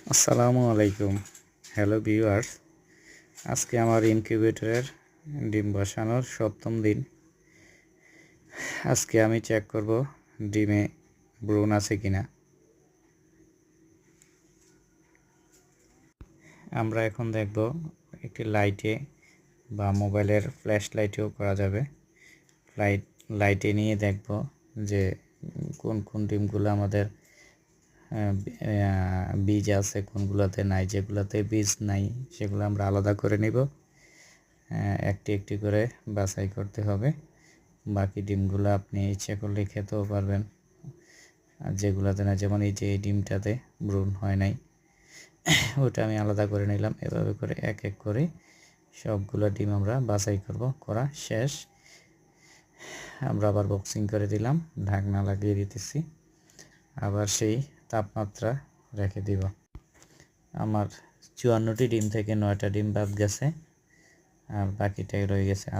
আসসালামু আলাইকুম। Hello viewers, আজকে আমার ইনকিউবেটরের ডিম বসানোর 7ম দিন। আজকে আমি চেক করব ডিমে ব্রুন আছে কিনা। আমরা এখন দেখব একটি লাইটে বা মোবাইলের ফ্ল্যাশ লাইটেও করা যাবে। লাইটে নিয়ে দেখব যে কোন কোন ডিমগুলো আমাদের বীজ আছে, কোনগুলোতে নাই। যেগুলোতে বীজ নাই সেগুলো আমরা আলাদা করে নিব। একটি একটি করে বাছাই করতে হবে। বাকি ডিমগুলো আপনি ইচ্ছে করলে খেতেও পারবেন, আর যেগুলোতে না, যেমন এই যে এই ডিমটাতে ব্রুন হয় নাই, ওটা আমি আলাদা করে নিলাম। এভাবে করে এক এক করে সবগুলো ডিম আমরা বাছাই করব। করা শেষ, আমরা আবার বক্সিং করে দিলাম, ঢাকনা লাগিয়ে দিতেছি, আবার সেই তাপমাত্রা রেখে দিব। আমার 54টি ডিম থেকে 9টা ডিম বাদ গেছে, আর বাকিটাই রয়ে গেছে।